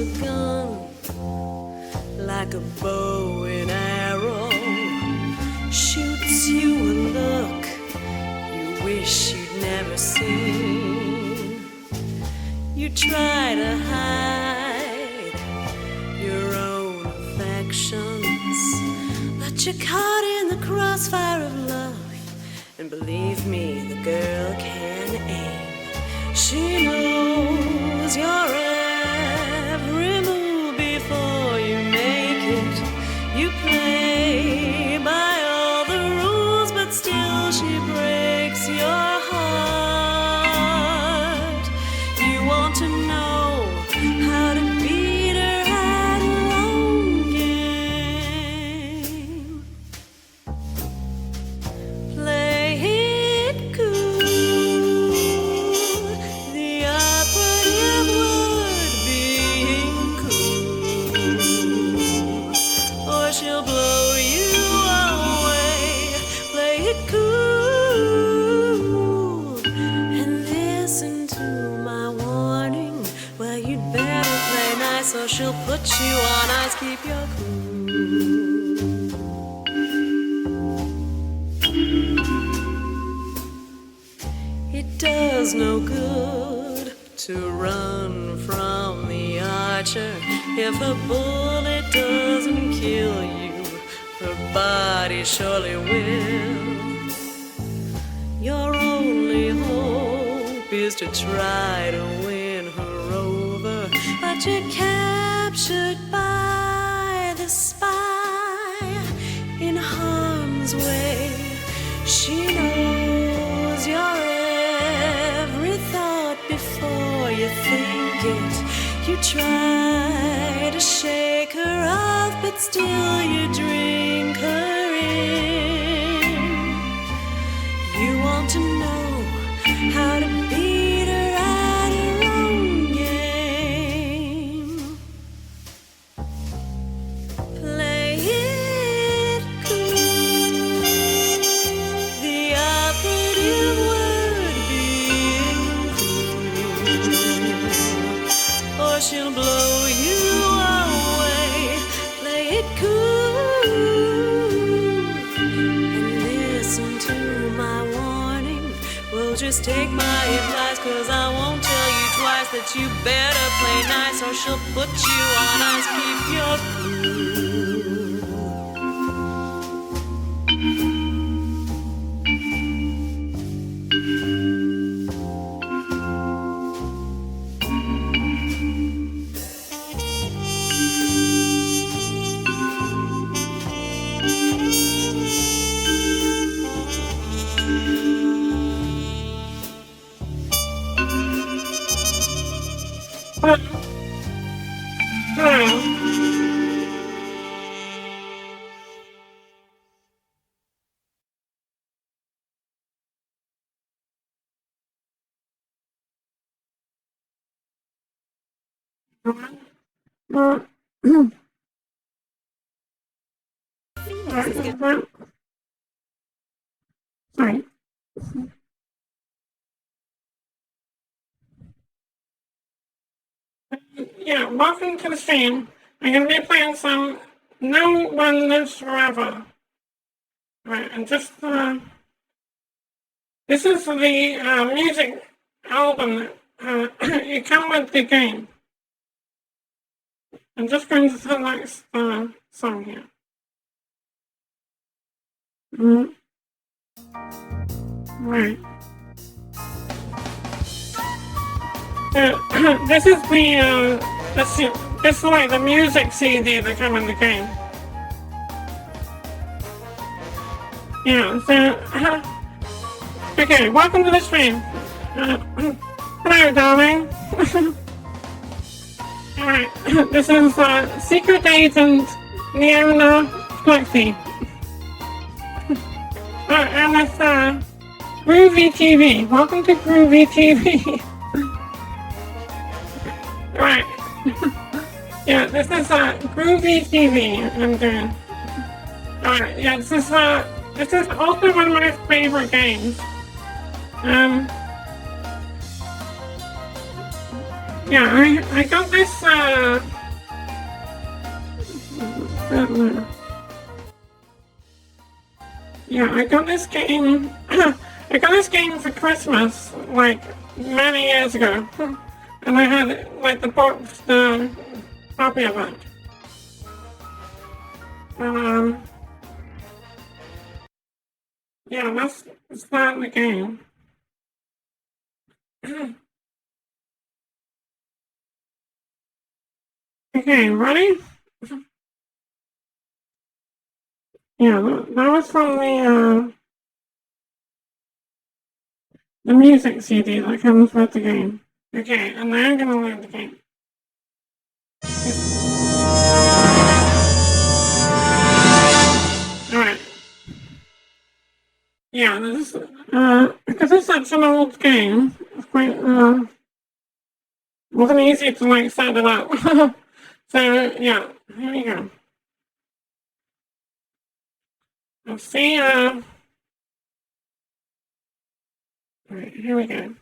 a gun, like a bow and arrow, shoots you a look you wish you'd never seen. You try to hide your own affections, but you're caught in the crossfire of love. And believe me, the girl can aim. She knows your every move before you make it. You play by all the rules, but still she breaks your heart. You want to know how to beat her at her own game. Play it cool, the operative word being cool, or she'll blow you away. Play it cool and listen to my warning. Well, you'd better play nice or she'll put you on ice. Keep your cool. It does no good to run from the archer. If a bullet doesn't kill you, her body surely will. Your only hope is to try to win her over, but you're captured by the spy in harm's way. She knows your every thought before you think it. You try to shake her off, but still you drink her in. You want to know how to beat her at her own game. Play it cool, the operative word being cool, or she'll blow you away. Play it cool and listen to my warning. Well, just take my advice, 'cause I won't tell you twice that you better play nice or she'll put you on ice. Keep your cool. Sorry. Yeah, welcome to the stream. I'm going to be playing some No One Lives Forever. Right, and just, this is the music album that it comes with the game. I'm just going to select the song here. Right. This is the, this is like the music CD that comes in the game. Yeah, so, okay, welcome to the stream. Hello, darling. Alright, this is Secret Agent Leona Flexi. And it's Groovy TV. Welcome to Groovy TV. Right. Yeah, this is Groovy TV. I'm doing. Alright, yeah, this is also one of my favorite games. Yeah, I got this Yeah, I got this game. I got this game for Christmas, like many years ago, and I had like the box, the copy of it. Yeah, let's start the game. Okay, ready? Yeah, that was from the music CD that comes with the game. Okay, and now I'm gonna load the game. Alright. Yeah, this because it's such an old game, it's quite wasn't easy to like set it up. So yeah, here we go. Let's see alright, here we go.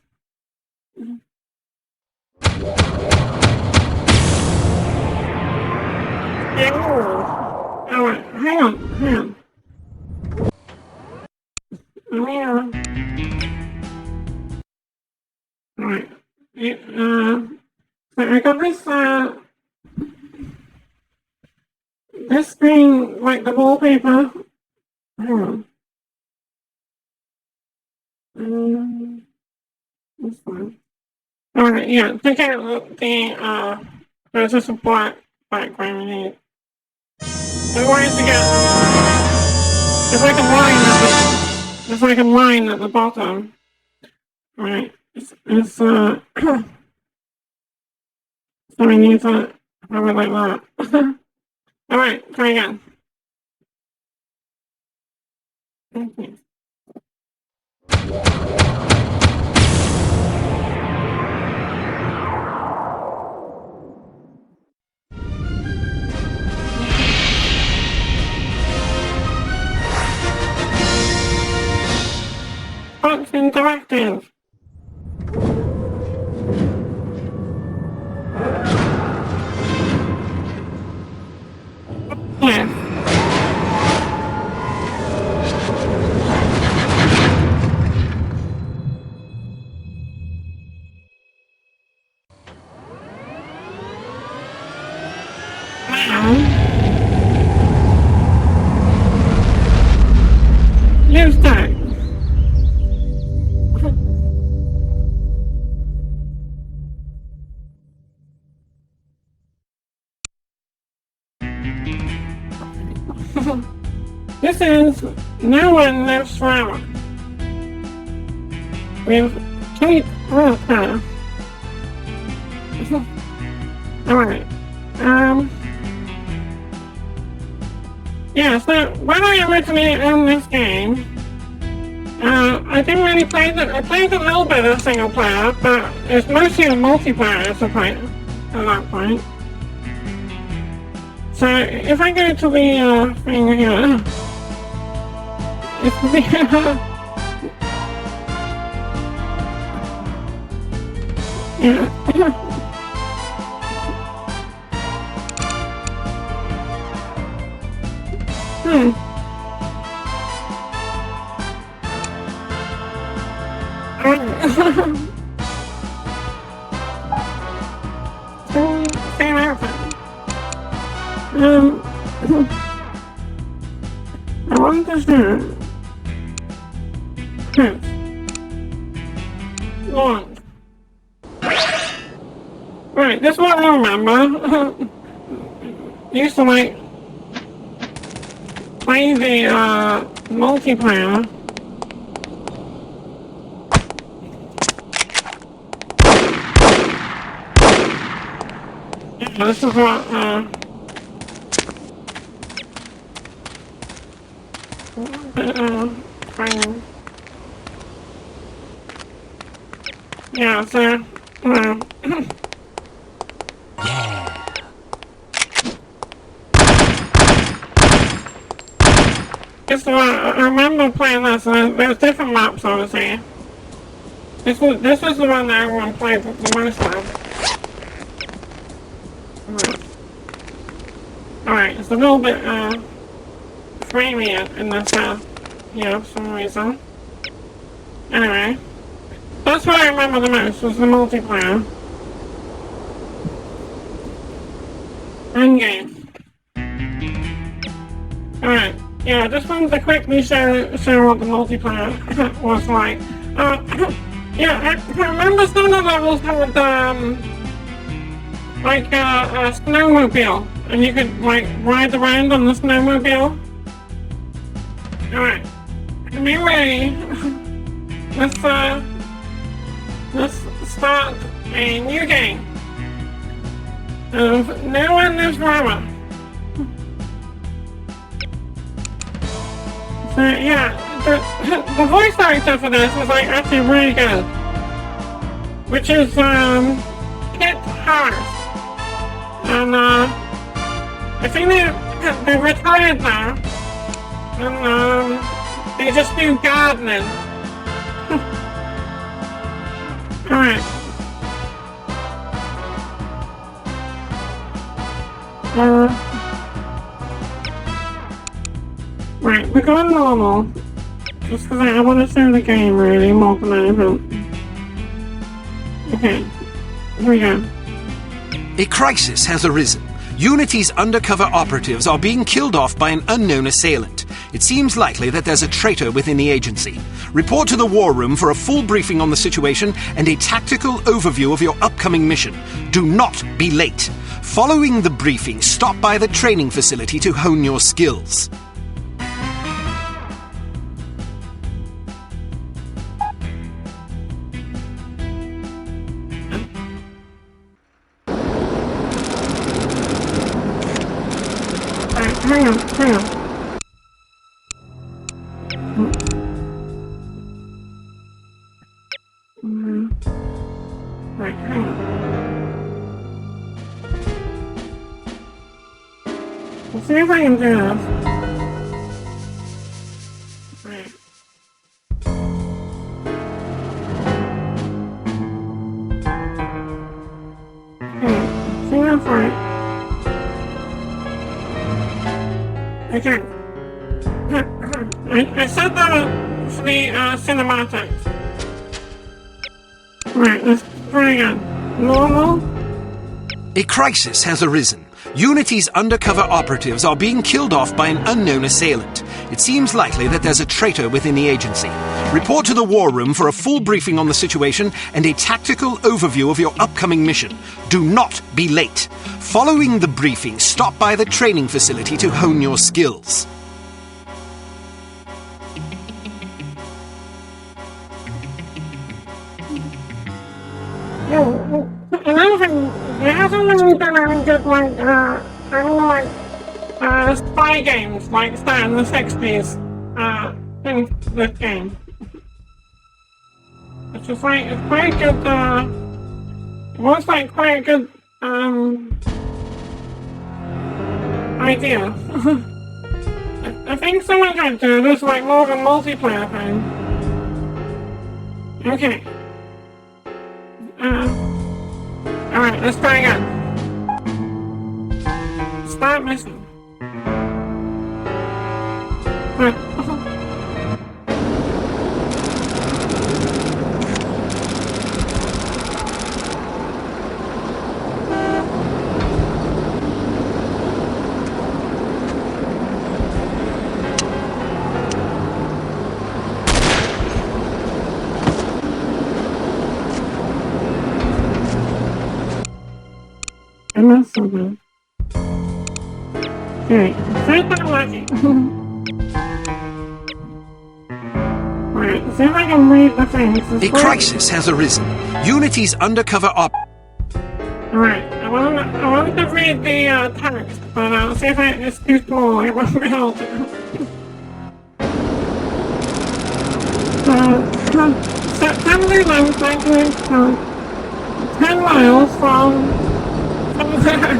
Alright, hang on. Alright. So I got this screen, like the wallpaper. Hang on. This one. Alright, yeah, take out there's just a black background here. Otherwise you get, there's like a line at the bottom. Right, it's so we need to have it like that. Alright, try again. Okay. Fox Interactive. Yes. New start. This is No One Lives Forever. With Kate Wilker. Alright. Yeah, so when I originally owned this game, I didn't really play it. I played a little bit of single player, but it's mostly a multiplayer as a player at that point. So if I go to the thing here, it's the yeah. Same outfit. I want to see this. Launch. Right, this one I remember. Used to like play the multiplayer. Yeah, this is what yeah, so it's I remember playing this, and there's different maps obviously. This was the one that everyone played the most of. Alright, it's a little bit, framey in this, here for some reason. Anyway, that's what I remember the most, was the multiplayer. Endgame. Alright, yeah, I just wanted to quickly show what the multiplayer was like. Yeah, I remember some of the levels had, like a snowmobile, and you could, like, ride around on the snowmobile. Alright, are you ready? Let's start a new game of NoOneLivesForever. So yeah, the voice actor for this is like actually really good, which is Kit Harris, and I think they're retired now, and they just do gardening. Alright. Right, we're going normal. Just because I want to show the game really more than anything. Okay, here we go. A crisis has arisen. Unity's undercover operatives are being killed off by an unknown assailant. It seems likely that there's a traitor within the agency. Report to the war room for a full briefing on the situation and a tactical overview of your upcoming mission. Do not be late. Following the briefing, stop by the training facility to hone your skills. Hang on. Right, hang on. Let's see if I can do this. Right. Okay, see that's right. Okay. I set that up for the cinematics. Right, let's try again. Normal. A crisis has arisen. Unity's undercover operatives are being killed off by an unknown assailant. It seems likely that there's a traitor within the agency. Report to the war room for a full briefing on the situation and a tactical overview of your upcoming mission. Do not be late. Following the briefing, stop by the training facility to hone your skills. Another thing, there hasn't really been any good, like, spy games, like, start in the 60s, in this game. Which is, like, it's quite good, it was, like, quite a good, idea. I think someone tried to do this, like, more of a multiplayer thing. Okay. Alright, let's try again. Start missing. Right. I missed something. Okay, see if I'm lucky. Right, see if I can read the things. A crisis has arisen. Unity's undercover Alright, I wanted to read the text, but I'll see if it's too small, I won't be able to. September 11th, 1982, 10 miles from there.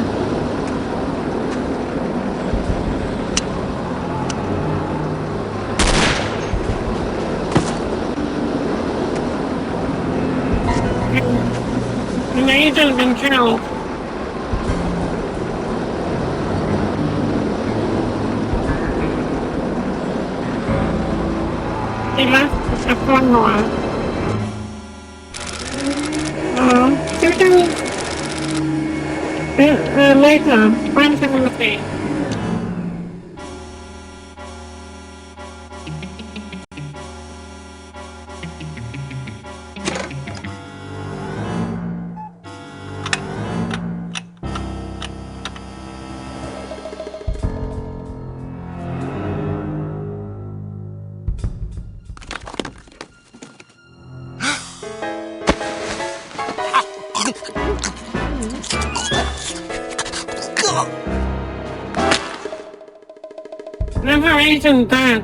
An agent has been killed. he left a phone more. 2 days later, friends in the sea. Never eaten that.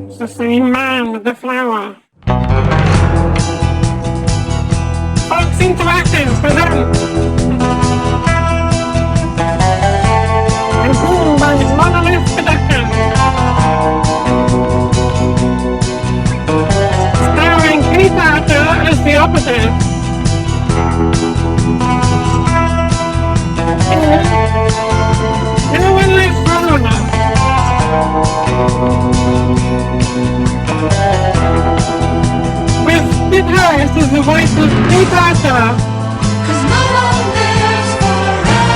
It's the same man with the flower. Fox Interactive presents and boom by NoOneLivesForever. Starring TheOperative as TheOperative. NoOneLivesForever. With Sid Harris as the voice of TheOperative. 'Cause no one lives forever.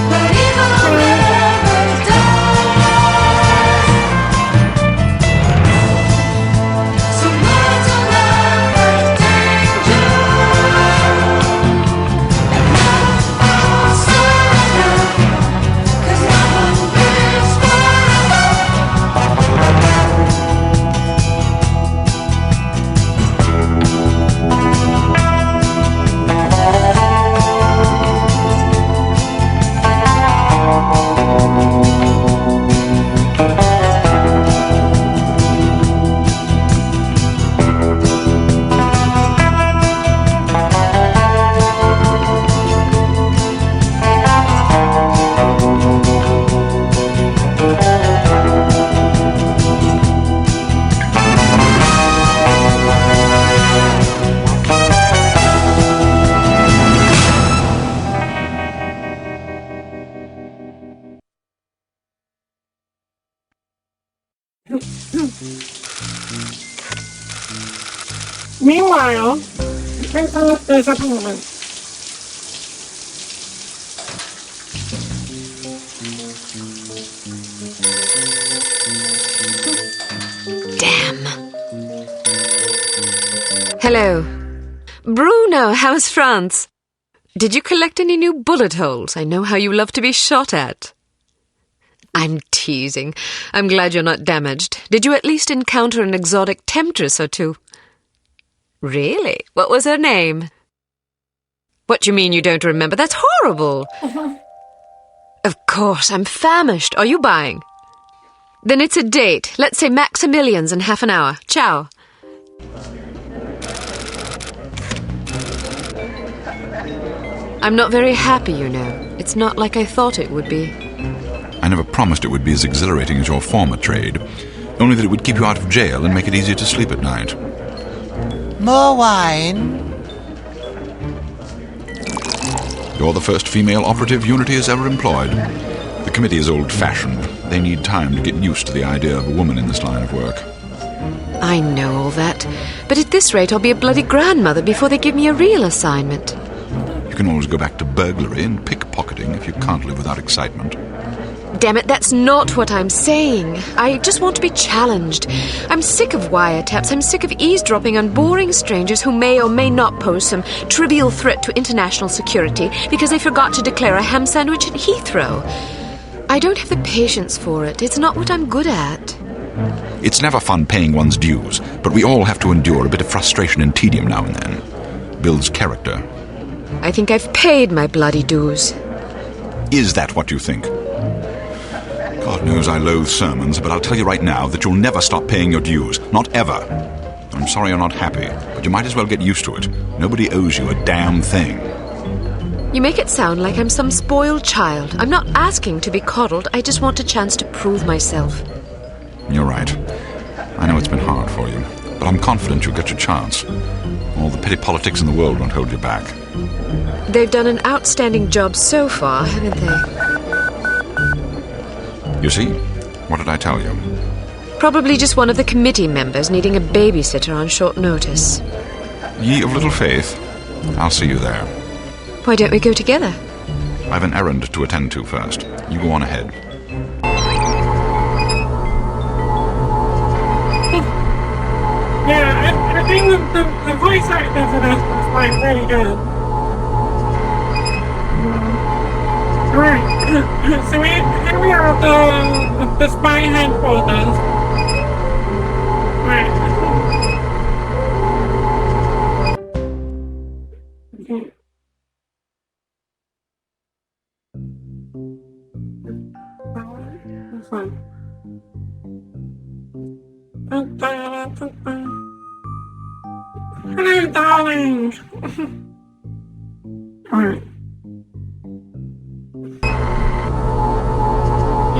But evil never dies. So learn to love with danger. And never surrender. 'Cause no one lives forever. Meanwhile, Princess disappointment. Damn. Hello. Bruno, how's France? Did you collect any new bullet holes? I know how you love to be shot at. I'm teasing. I'm glad you're not damaged. Did you at least encounter an exotic temptress or two? Really? What was her name? What do you mean you don't remember? That's horrible. Of course, I'm famished. Are you buying? Then it's a date. Let's say Maximilian's in half an hour. Ciao. I'm not very happy, you know. It's not like I thought it would be. I never promised it would be as exhilarating as your former trade, only that it would keep you out of jail and make it easier to sleep at night. More wine? You're the first female operative Unity has ever employed. The committee is old-fashioned. They need time to get used to the idea of a woman in this line of work. I know all that, but at this rate I'll be a bloody grandmother before they give me a real assignment. You can always go back to burglary and pickpocketing if you can't live without excitement. Damn it, that's not what I'm saying. I just want to be challenged. I'm sick of wiretaps. I'm sick of eavesdropping on boring strangers who may or may not pose some trivial threat to international security because they forgot to declare a ham sandwich at Heathrow. I don't have the patience for it. It's not what I'm good at. It's never fun paying one's dues, but we all have to endure a bit of frustration and tedium now and then. Builds character. I think I've paid my bloody dues. Is that what you think? God knows I loathe sermons, but I'll tell you right now that you'll never stop paying your dues. Not ever. I'm sorry you're not happy, but you might as well get used to it. Nobody owes you a damn thing. You make it sound like I'm some spoiled child. I'm not asking to be coddled. I just want a chance to prove myself. You're right. I know it's been hard for you, but I'm confident you'll get your chance. All the petty politics in the world won't hold you back. They've done an outstanding job so far, haven't they? You see? What did I tell you? Probably just one of the committee members needing a babysitter on short notice. Ye of little faith. I'll see you there. Why don't we go together? I've an errand to attend to first. You go on ahead. Yeah, I think the voice actor for this was like really good. Alright, so here we are at the spy headquarters. Right. Okay. This one. Hello, darling. Alright.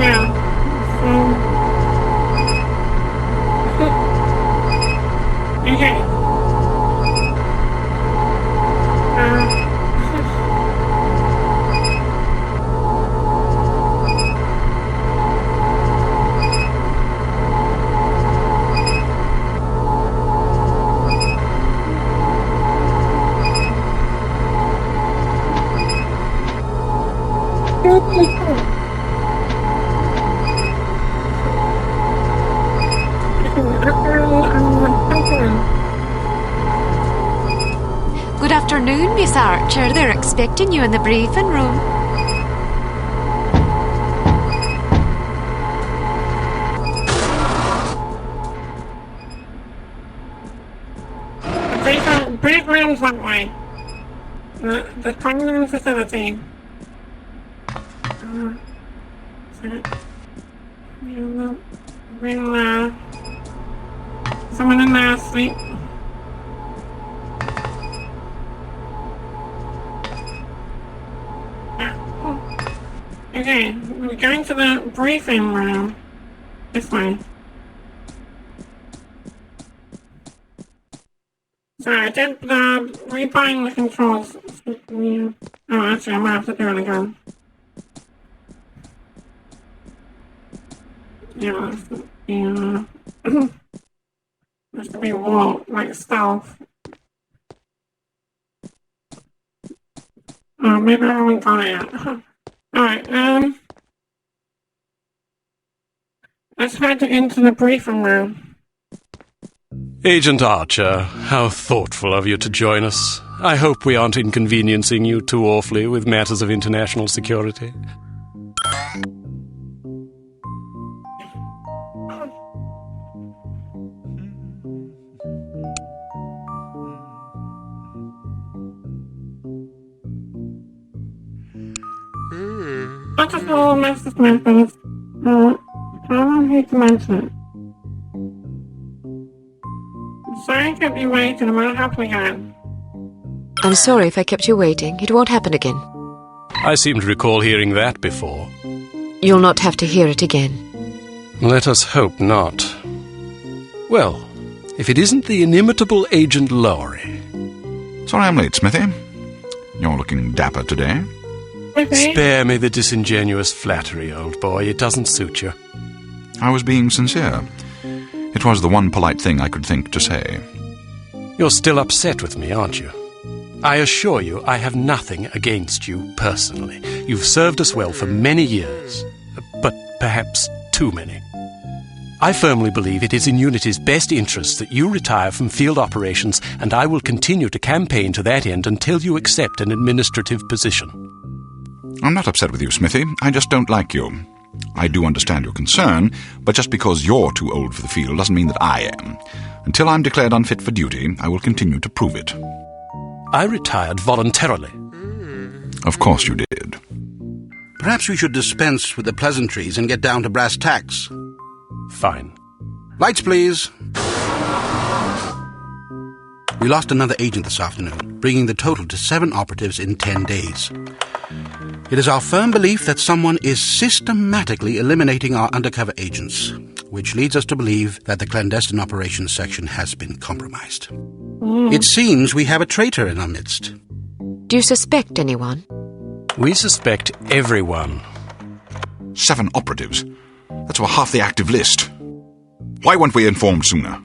Yeah. Okay. Good afternoon, Miss Archer. They're expecting you in the briefing room. Brief room's that way. The training facility. Bring someone in there asleep. Okay, we're going to the briefing room. This way. So I did rebind the controls. Oh, actually, I might have to do it again. Yeah, has to be more like stealth. Oh, maybe I haven't got it yet. Alright, let's head into the briefing room. Agent Archer, how thoughtful of you to join us. I hope we aren't inconveniencing you too awfully with matters of international security. I just know Mrs. Memphis. I want you to mention it. Sorry I kept you waiting. I'm not happy again. I'm sorry if I kept you waiting. It won't happen again. I seem to recall hearing that before. You'll not have to hear it again. Let us hope not. Well, if it isn't the inimitable Agent Lowry. Sorry I'm late, Smithy. You're looking dapper today. Okay. Spare me the disingenuous flattery, old boy. It doesn't suit you. I was being sincere. It was the one polite thing I could think to say. You're still upset with me, aren't you? I assure you I have nothing against you personally. You've served us well for many years. But perhaps too many. I firmly believe it is in Unity's best interest that you retire from field operations, and I will continue to campaign to that end until you accept an administrative position. I'm not upset with you, Smithy. I just don't like you. I do understand your concern, but just because you're too old for the field doesn't mean that I am. Until I'm declared unfit for duty, I will continue to prove it. I retired voluntarily. Of course you did. Perhaps we should dispense with the pleasantries and get down to brass tacks. Fine. Lights, please. We lost another agent this afternoon, bringing the total to 7 operatives in 10 days. It is our firm belief that someone is systematically eliminating our undercover agents, which leads us to believe that the clandestine operations section has been compromised. It seems we have a traitor in our midst. Do you suspect anyone? We suspect everyone. 7 operatives. That's over half the active list. Why weren't we informed sooner?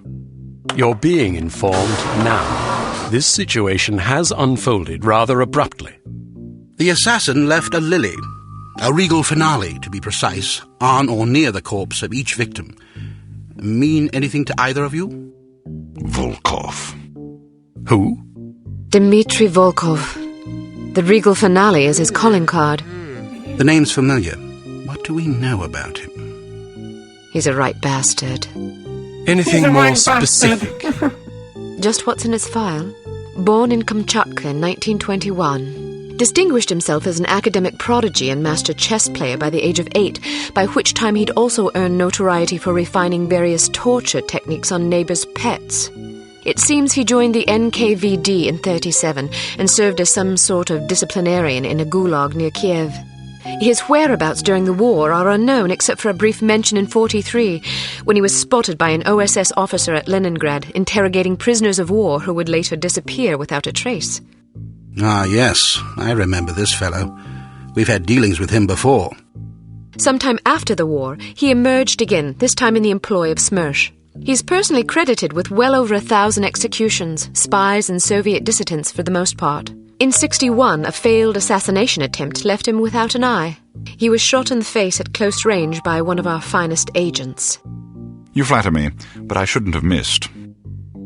You're being informed now. This situation has unfolded rather abruptly. The assassin left a lily, a regal finale to be precise, on or near the corpse of each victim. Mean anything to either of you? Volkov. Who? Dmitri Volkov. The regal finale is his calling card. The name's familiar. What do we know about him? He's a right bastard. Anything more specific? Just what's in his file. Born in Kamchatka in 1921. Distinguished himself as an academic prodigy and master chess player by the age of 8, by which time he'd also earned notoriety for refining various torture techniques on neighbors' pets. It seems he joined the NKVD in 1937 and served as some sort of disciplinarian in a gulag near Kiev. His whereabouts during the war are unknown except for a brief mention in 1943, when he was spotted by an OSS officer at Leningrad interrogating prisoners of war who would later disappear without a trace. Ah, yes, I remember this fellow. We've had dealings with him before. Sometime after the war, he emerged again, this time in the employ of Smersh. He's personally credited with well over 1,000 executions, spies and Soviet dissidents for the most part. In 1961, a failed assassination attempt left him without an eye. He was shot in the face at close range by one of our finest agents. You flatter me, but I shouldn't have missed.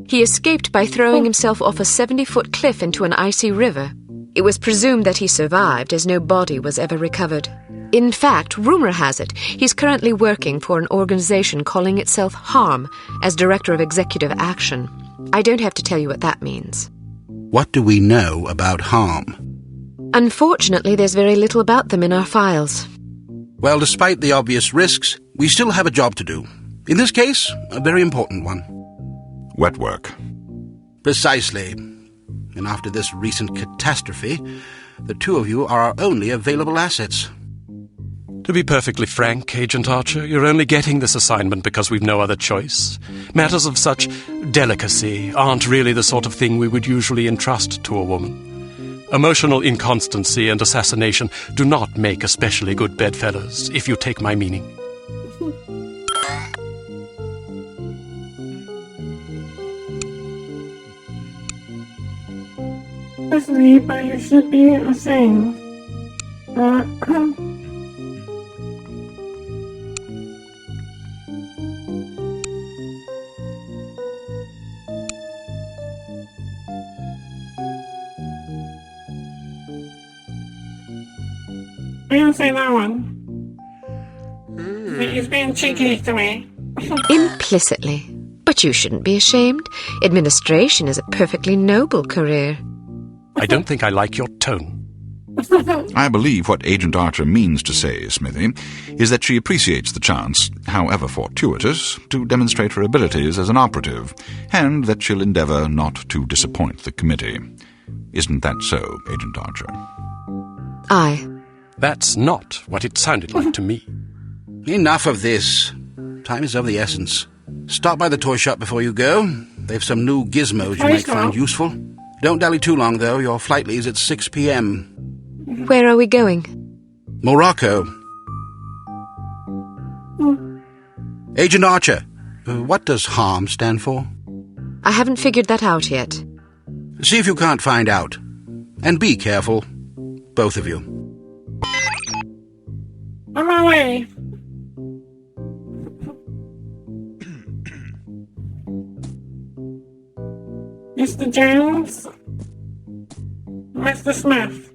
He escaped by throwing himself off a 70-foot cliff into an icy river. It was presumed that he survived, as no body was ever recovered. In fact, rumor has it, he's currently working for an organization calling itself HARM as Director of Executive Action. I don't have to tell you what that means. What do we know about HARM? Unfortunately, there's very little about them in our files. Well, despite the obvious risks, we still have a job to do. In this case, a very important one. Wet work. Precisely. And after this recent catastrophe, the two of you are our only available assets. To be perfectly frank, Agent Archer, you're only getting this assignment because we've no other choice. Matters of such delicacy aren't really the sort of thing we would usually entrust to a woman. Emotional inconstancy and assassination do not make especially good bedfellows, if you take my meaning. Personally, but you should be ashamed. I didn't say that one. He's being cheeky to me. Implicitly. But you shouldn't be ashamed. Administration is a perfectly noble career. I don't think I like your tone. I believe what Agent Archer means to say, Smithy, is that she appreciates the chance, however fortuitous, to demonstrate her abilities as an operative, and that she'll endeavour not to disappoint the committee. Isn't that so, Agent Archer? Aye. That's not what it sounded like to me. Enough of this. Time is of the essence. Stop by the toy shop before you go. They've some new gizmos you might find useful. Don't dally too long, though. Your flight leaves at 6 p.m. Where are we going? Morocco. Agent Archer, what does HARM stand for? I haven't figured that out yet. See if you can't find out. And be careful. Both of you. On my way. Mr. Jones? Mr. Smith?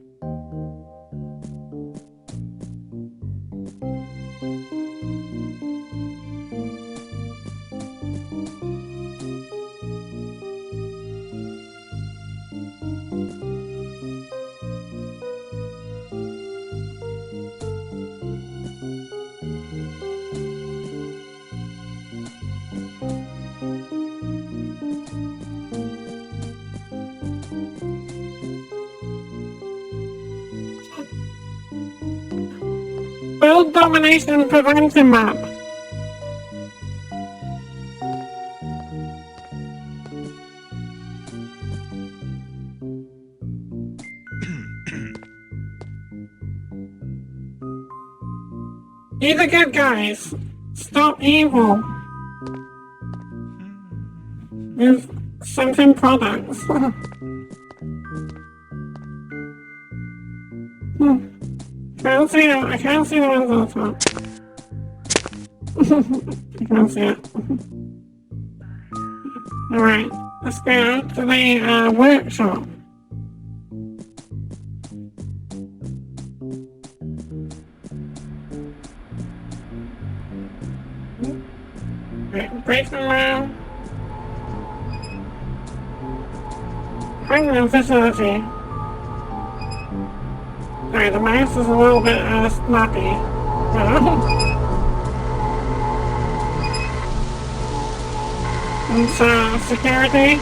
World Domination Prevention Map. Be the good guys. Stop evil. With something products. Can't see it. I can't see the ones on the top. I can't see it. Alright, let's go to the workshop. Right, briefing room. Hangman facility. Sorry, the mouse is a little bit snappy. And security.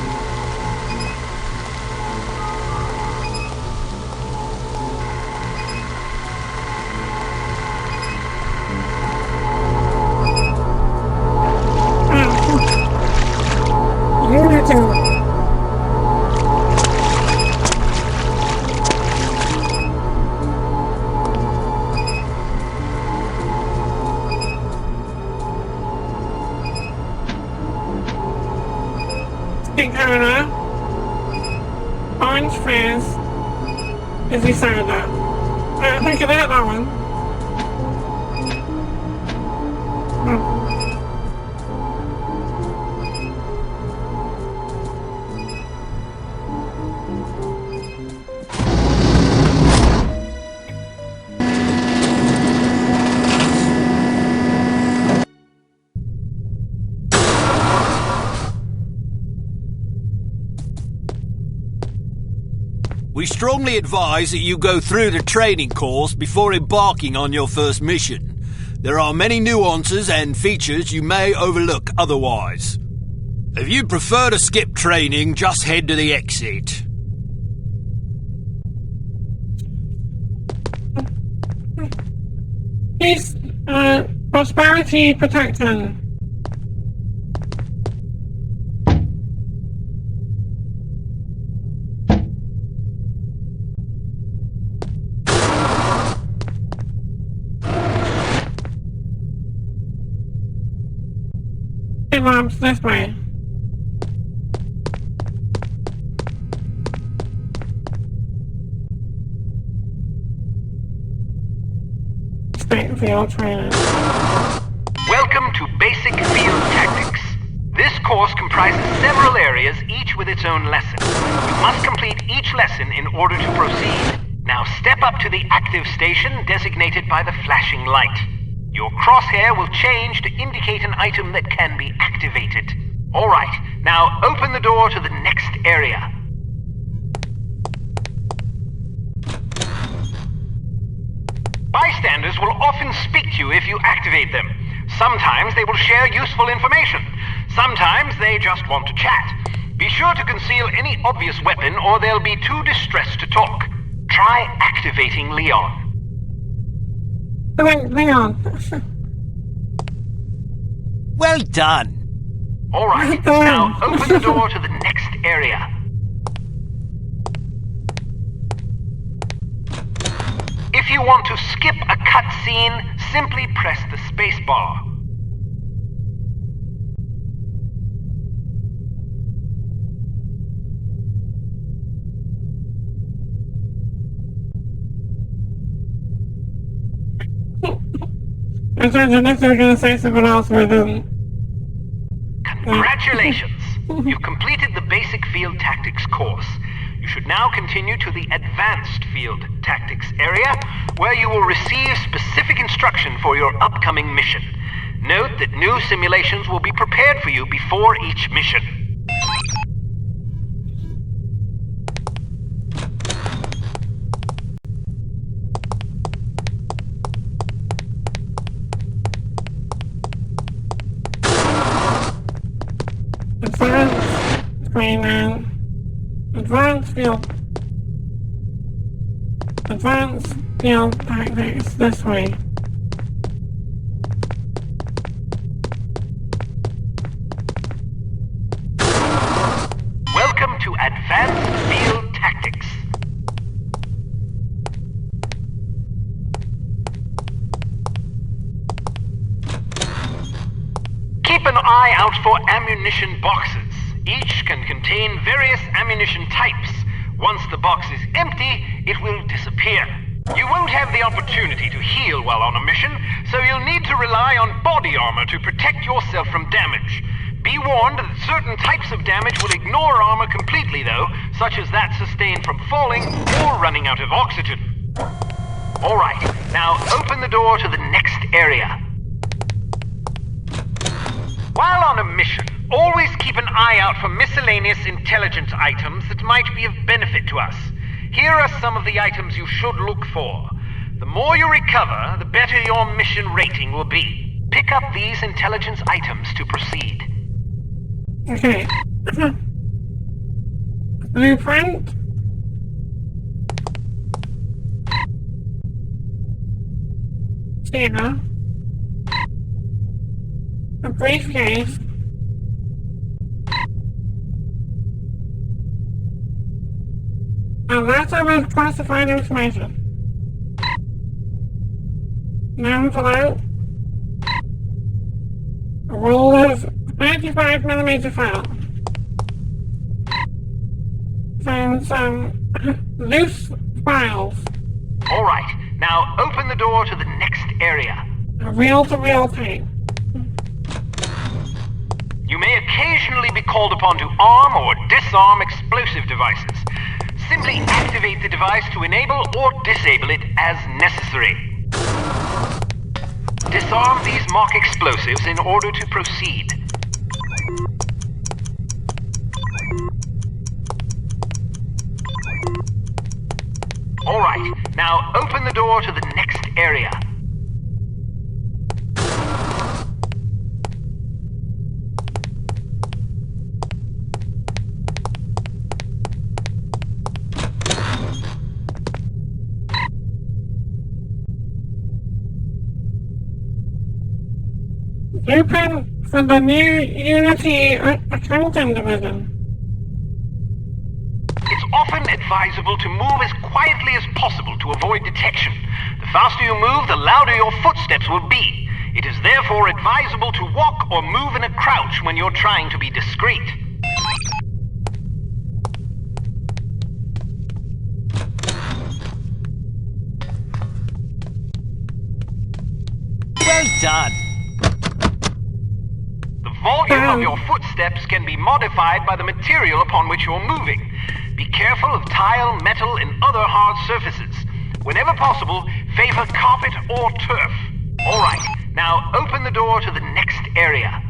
Unity. Owner, orange face, is he saying that? I think it is that one. We strongly advise that you go through the training course before embarking on your first mission. There are many nuances and features you may overlook otherwise. If you prefer to skip training, just head to the exit. Peace, prosperity protection. Lamps this way. State field training. Welcome to Basic Field Tactics. This course comprises several areas, each with its own lesson. You must complete each lesson in order to proceed. Now step up to the active station designated by the flashing light. Your crosshair will change to indicate an item that can be activated. Alright, now open the door to the next area. Bystanders will often speak to you if you activate them. Sometimes they will share useful information. Sometimes they just want to chat. Be sure to conceal any obvious weapon or they'll be too distressed to talk. Try activating Leon. Wait, Leon. Well done. Alright, now open the door to the next area. If you want to skip a cutscene, simply press the space bar. I thought the next they were going to say something else with them. Congratulations! You've completed the basic Field Tactics course. You should now continue to the Advanced Field Tactics area, where you will receive specific instruction for your upcoming mission. Note that new simulations will be prepared for you before each mission. Advanced Greenland. Advanced Field Tactics this way. Welcome to Advanced Field Tactics. Keep an eye out for ammunition boxes. Each can contain various ammunition types. Once the box is empty, it will disappear. You won't have the opportunity to heal while on a mission, so you'll need to rely on body armor to protect yourself from damage. Be warned that certain types of damage will ignore armor completely though, such as that sustained from falling or running out of oxygen. Alright, now open the door to the next area. While on a mission, always keep an eye out for miscellaneous intelligence items that might be of benefit to us. Here are some of the items you should look for. The more you recover, the better your mission rating will be. Pick up these intelligence items to proceed. Okay. Blueprint. Here. A briefcase. A laptop with classified information. An envelope. A roll of 95mm file. And some loose files. Alright, now open the door to the next area. A reel-to-reel tape. You may occasionally be called upon to arm or disarm explosive devices. Simply activate the device to enable or disable it as necessary. Disarm these mock explosives in order to proceed. Alright, now open the door to the next area. Blueprint for the new Unity Accounting Division. It's often advisable to move as quietly as possible to avoid detection. The faster you move, the louder your footsteps will be. It is therefore advisable to walk or move in a crouch when you're trying to be discreet. Well done. The volume of your footsteps can be modified by the material upon which you're moving. Be careful of tile, metal, and other hard surfaces. Whenever possible, favor carpet or turf. Alright, now open the door to the next area.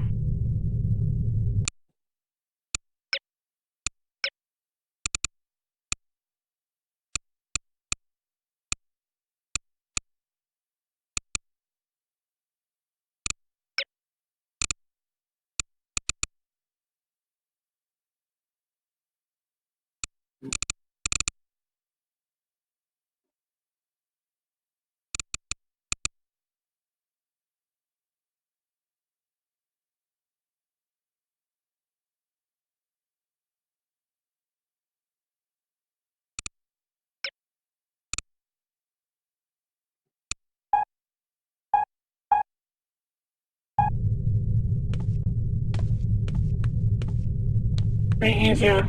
Bit easier.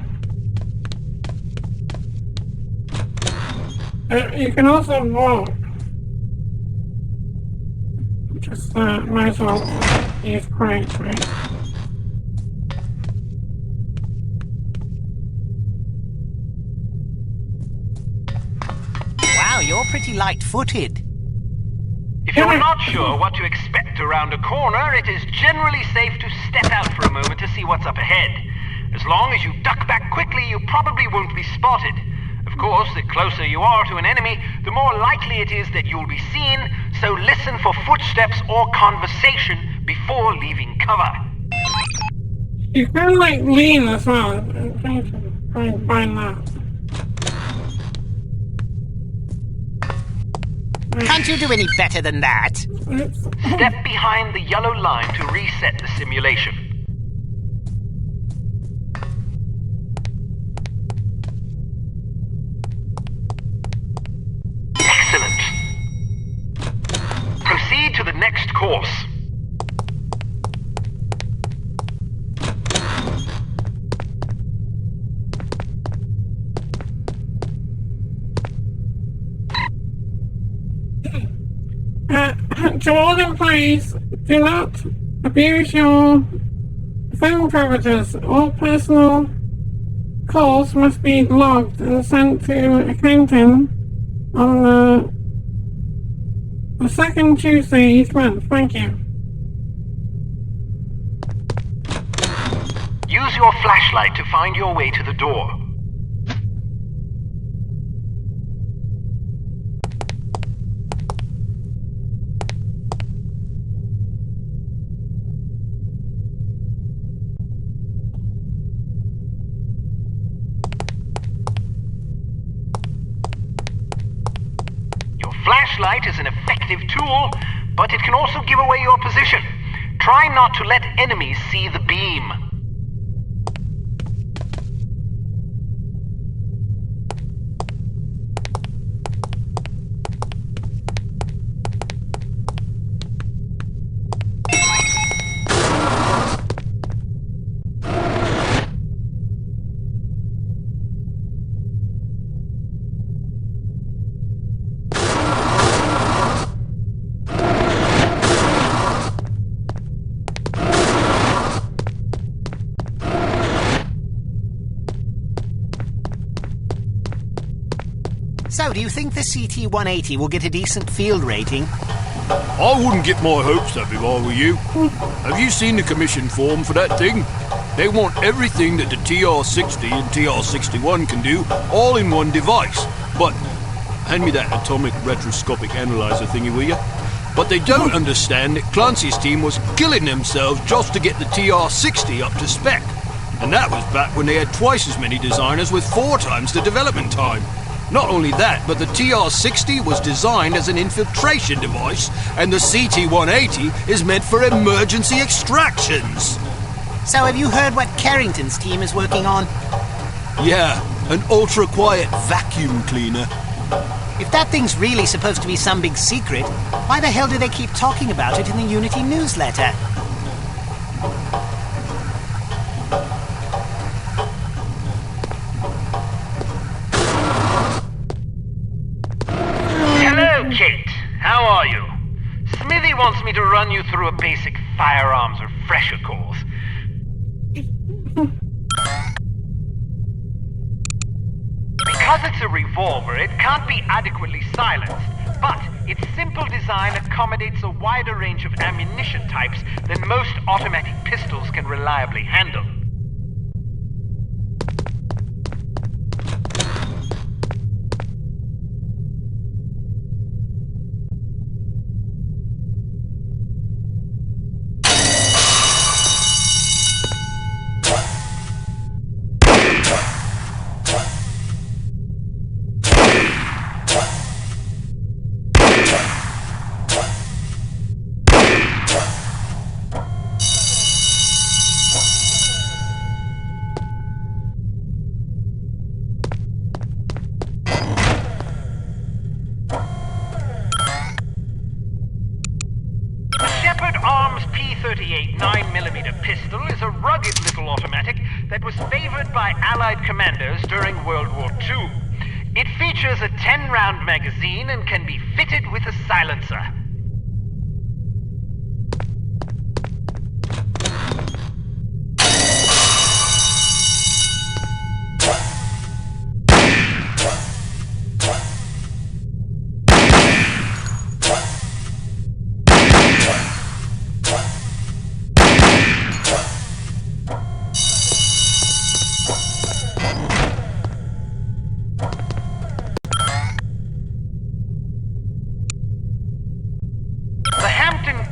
You can also walk. Just might as well use crates, right? you're pretty light-footed. If you're not sure what to expect around a corner, it is generally safe to step out for a moment to see what's up ahead. As long as you duck back quickly, you probably won't be spotted. Of course, the closer you are to an enemy, the more likely it is that you'll be seen, so listen for footsteps or conversation before leaving cover. You kind of like lean as well. I'm trying to find that. Can't you do any better than that? Step behind the yellow line to reset the simulation. Excellent. Proceed to the next course. To all employees, do not abuse your phone privileges. All personal calls must be logged and sent to accounting on the second Tuesday each month. Thank you. Use your flashlight to find your way to the door. Flashlight is an effective tool, but it can also give away your position. Try not to let enemies see the beam. So, do you think the CT-180 will get a decent field rating? I wouldn't get my hopes up if I were you. Have you seen the commission form for that thing? They want everything that the TR-60 and TR-61 can do, all in one device. But, hand me that atomic retroscopic analyzer thingy, will you? But they don't understand that Clancy's team was killing themselves just to get the TR-60 up to spec. And that was back when they had twice as many designers with 4 times the development time. Not only that, but the TR-60 was designed as an infiltration device, and the CT-180 is meant for emergency extractions. So have you heard what Carrington's team is working on? Yeah, an ultra-quiet vacuum cleaner. If that thing's really supposed to be some big secret, why the hell do they keep talking about it in the Unity newsletter? Kate, how are you? Smithy wants me to run you through a basic firearms refresher course. Because it's a revolver, it can't be adequately silenced, but its simple design accommodates a wider range of ammunition types than most automatic pistols can reliably handle. P-38 9mm pistol is a rugged little automatic that was favored by Allied commanders during World War II. It features a 10-round magazine and can be fitted with a silencer.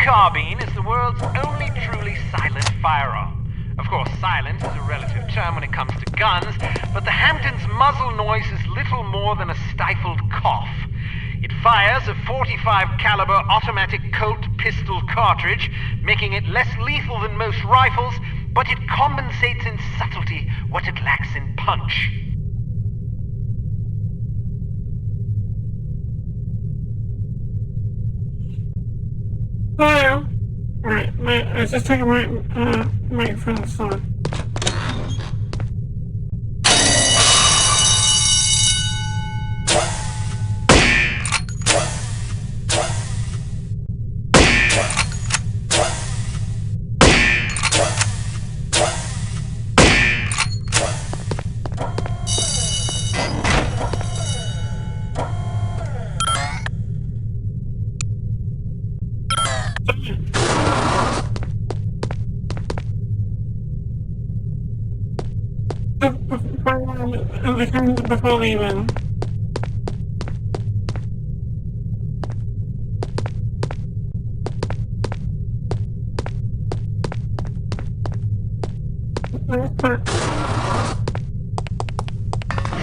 carbine is the world's only truly silent firearm. Of course, silent is a relative term when it comes to guns, but the Hampton's muzzle noise is little more than a stifled cough. It fires a .45 caliber automatic Colt pistol cartridge, making it less lethal than most rifles, but it compensates in subtlety what it lacks in punch. Hello? Alright, I was just taking my microphone aside. Before leaving.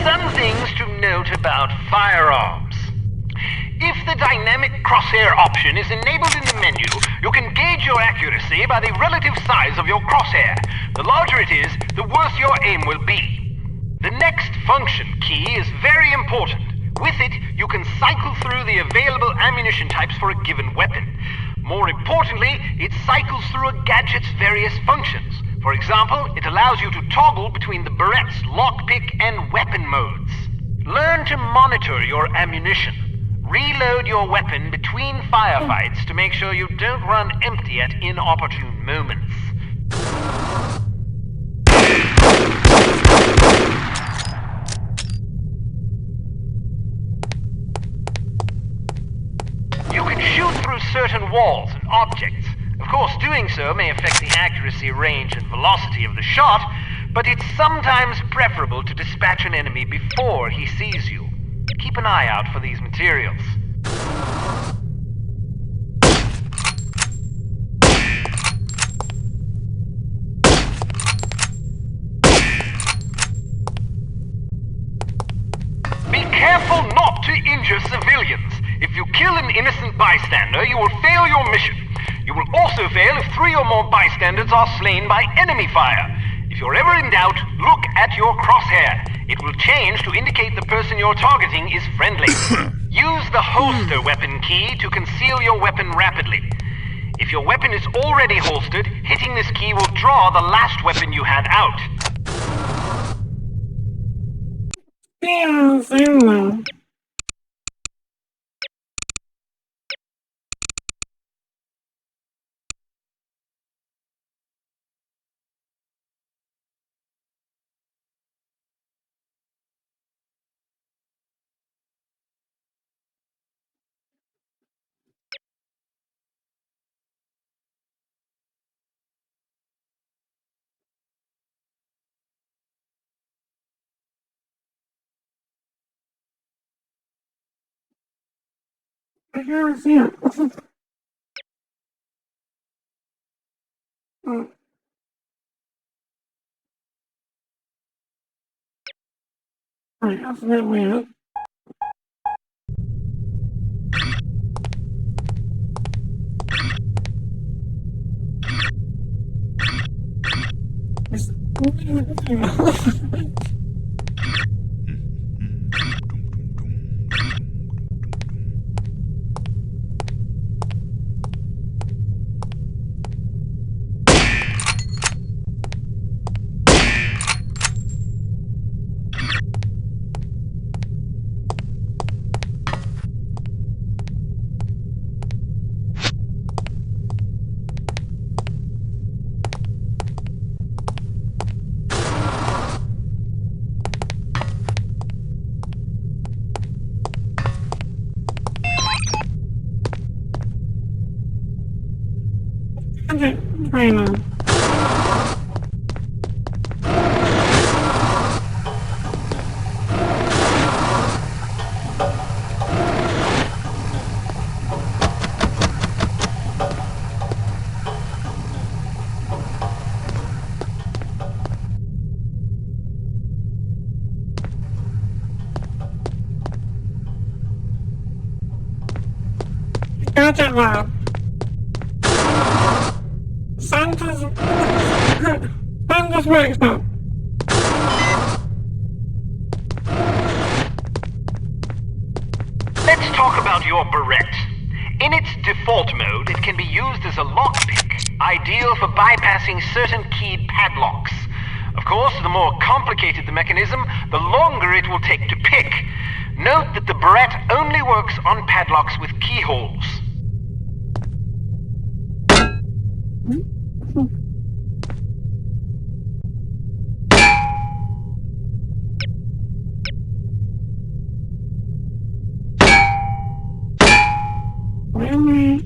Some things to note about firearms. If the dynamic crosshair option is enabled in the menu, you can gauge your accuracy by the relative size of your crosshair. The larger it is, the worse your aim will be. The next function key is very important. With it, you can cycle through the available ammunition types for a given weapon. More importantly, it cycles through a gadget's various functions. For example, it allows you to toggle between the Berette's lockpick and weapon modes. Learn to monitor your ammunition. Reload your weapon between firefights to make sure you don't run empty at inopportune moments. You can shoot through certain walls and objects. Of course, doing so may affect the accuracy, range, and velocity of the shot, but it's sometimes preferable to dispatch an enemy before he sees you. Keep an eye out for these materials. Be careful not to injure civilians. If you kill an innocent bystander, you will fail your mission. You will also fail if 3 or more bystanders are slain by enemy fire. If you're ever in doubt, look at your crosshair. It will change to indicate the person you're targeting is friendly. Use the holster weapon key to conceal your weapon rapidly. If your weapon is already holstered, hitting this key will draw the last weapon you had out. Yeah, same. I can't see it. Alright, that's a bit weird. Okay, fine now. Gadget Lab. Santa's workshop. Let's talk about your Barrette. In its default mode, it can be used as a lockpick, ideal for bypassing certain keyed padlocks. Of course, the more complicated the mechanism, the longer it will take to pick. Note that the Barrette only works on padlocks with keyholes. Really?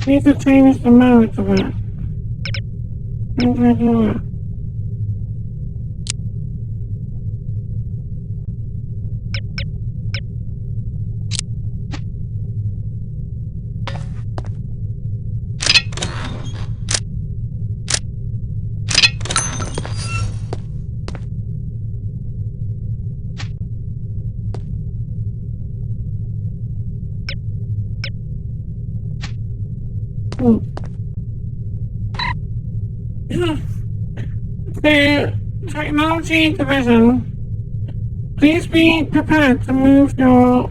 Need to change the mode of it. How do I do it? The Technology Division, please be prepared to move your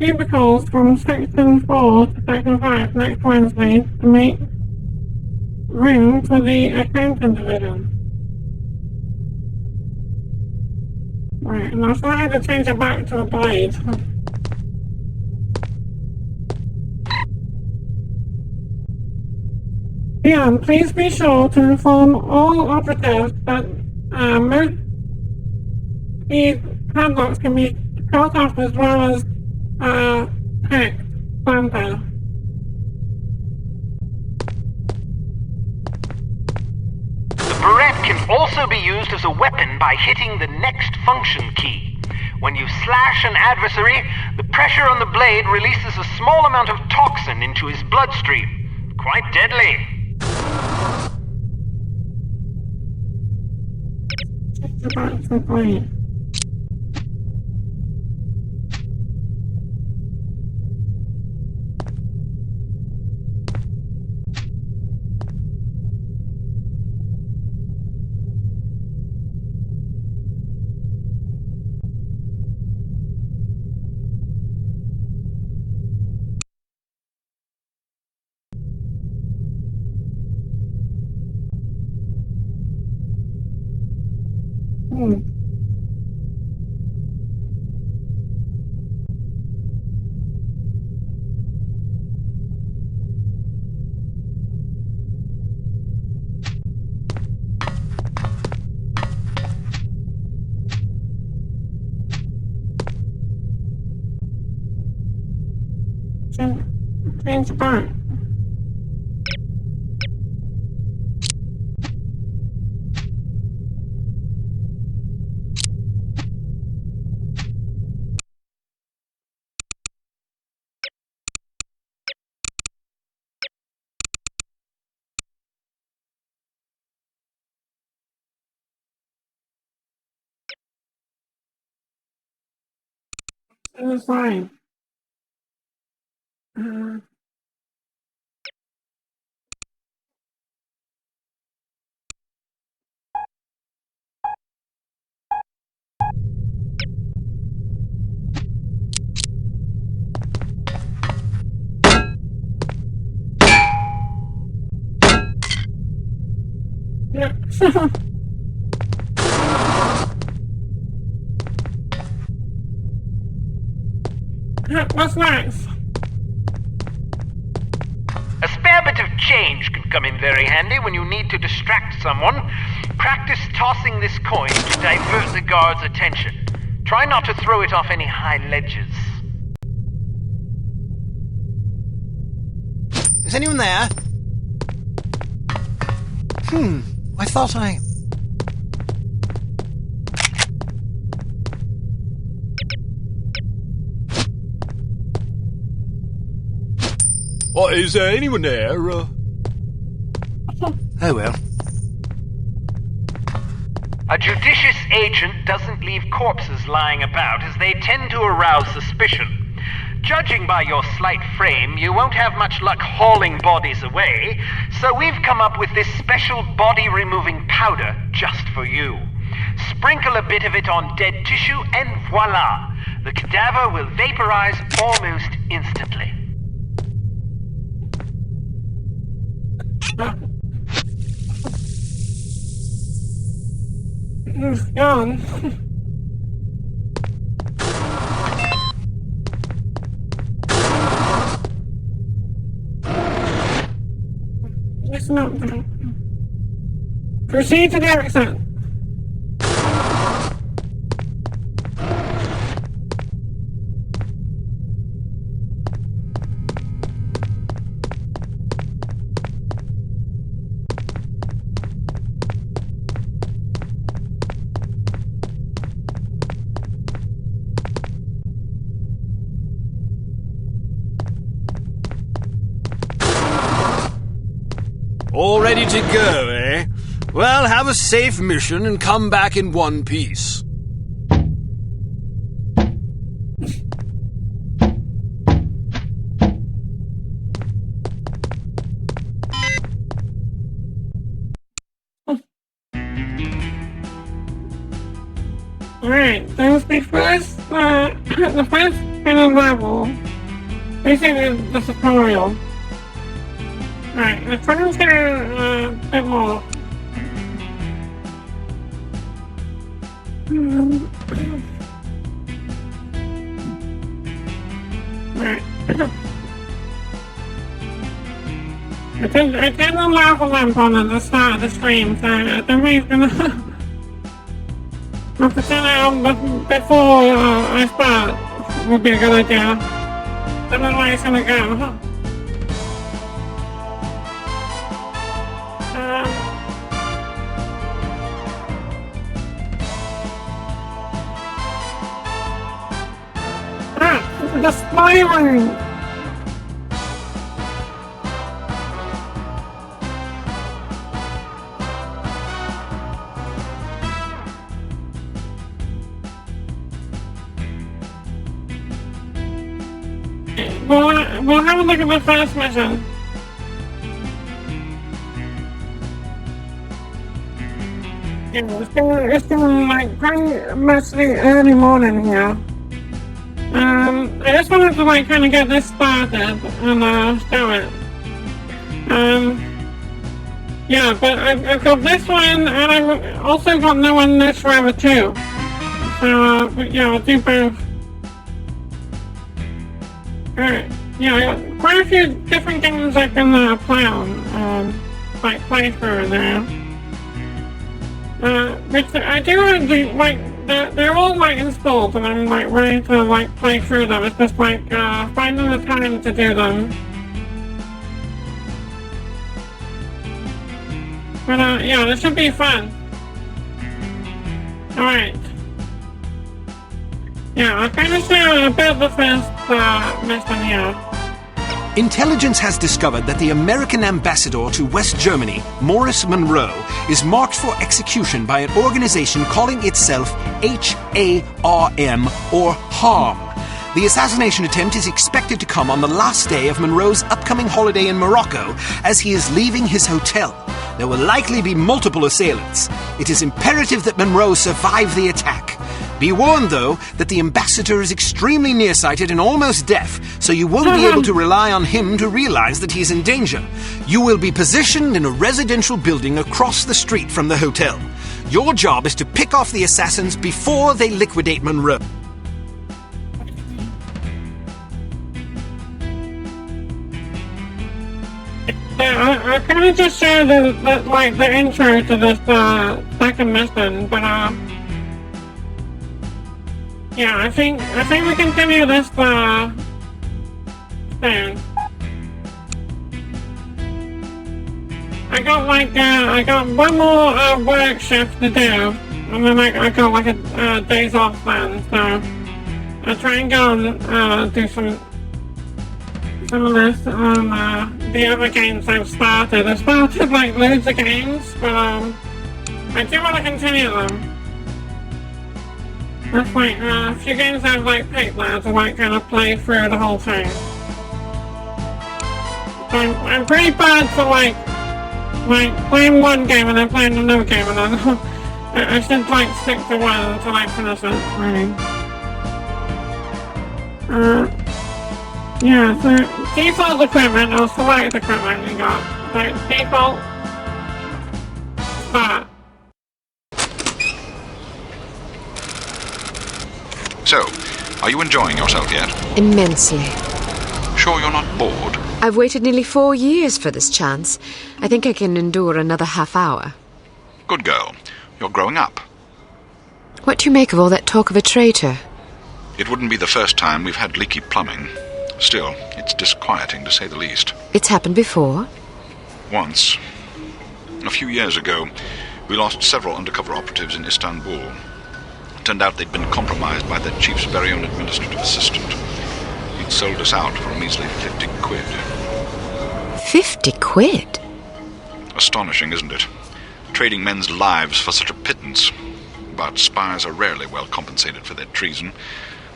cubicles from Section 4 to Section 5 next Wednesday to make room for the Accounting Division. Right, and I still had to change it back to a blade. Yeah, please be sure to inform all operatives that most these padlocks can be cut off as well as picked Santa. The Barrette can also be used as a weapon by hitting the next function key. When you slash an adversary, the pressure on the blade releases a small amount of toxin into his bloodstream. Quite deadly. About the blade. Change back. It was fine. Yeah. What's next? A spare bit of change can come in very handy when you need to distract someone. Practice tossing this coin to divert the guard's attention. Try not to throw it off any high ledges. Is anyone there? I thought I... Is there anyone there? Oh well. A judicious agent doesn't leave corpses lying about, as they tend to arouse suspicion. Judging by your slight frame, you won't have much luck hauling bodies away, so we've come up with this special body-removing powder just for you. Sprinkle a bit of it on dead tissue and voila! The cadaver will vaporize almost instantly. It's gone. It's not that. Proceed to the exit. All ready to go, eh? Well, have a safe mission and come back in one piece. Alright, that was the first kind of level. Basically, the tutorial. Alright, the first a bit more. Alright. I turned the lava lamp on at the start of the stream, so I don't think it's gonna... I'll pretend before I start would be a good idea. Don't know where it's gonna go, huh? The spider! We'll have a look at the first mission. Yeah, it's been like pretty much the early morning here. I just wanted to like kind of get this started and show it. Yeah, but I've got this one and I've also got NoOneLivesForever too. So yeah, I'll do both. Alright, yeah, I got quite a few different games I can play on, like play through there. Which I do like. They're all like installed and I'm like ready to like play through them. It's just like finding the time to do them. But yeah, this should be fun. Alright. Yeah, I'll kind of share a bit of the first mission here. Intelligence has discovered that the American ambassador to West Germany, Morris Monroe, is marked for execution by an organization calling itself HARM, or HARM. The assassination attempt is expected to come on the last day of Monroe's upcoming holiday in Morocco as he is leaving his hotel. There will likely be multiple assailants. It is imperative that Monroe survive the attack. Be warned, though, that the ambassador is extremely nearsighted and almost deaf, so you won't be able to rely on him to realize that he's in danger. You will be positioned in a residential building across the street from the hotel. Your job is to pick off the assassins before they liquidate Monroe. Yeah, I kind of just shared the intro to this second mission, but yeah, I think we continue this soon. I got one more work shift to do, and then I got like a days off then, so I'll try and go and do some of this on the other games I've started. I've started like loads of games, but I do want to continue them. That's like a few games I've like picked now to like kind of play through the whole thing. So I'm pretty bad for like playing one game and then playing another game, and then I should like stick to one until I finish it. Really. Yeah, so default equipment or select equipment you got. So default, start. So, are you enjoying yourself yet? Immensely. Sure you're not bored? I've waited nearly 4 years for this chance. I think I can endure another half hour. Good girl. You're growing up. What do you make of all that talk of a traitor? It wouldn't be the first time we've had leaky plumbing. Still, it's disquieting to say the least. It's happened before? Once. A few years ago, we lost several undercover operatives in Istanbul. It turned out they'd been compromised by their chief's very own administrative assistant. He'd sold us out for a measly 50 quid. 50 quid? Astonishing, isn't it? Trading men's lives for such a pittance. But spies are rarely well compensated for their treason.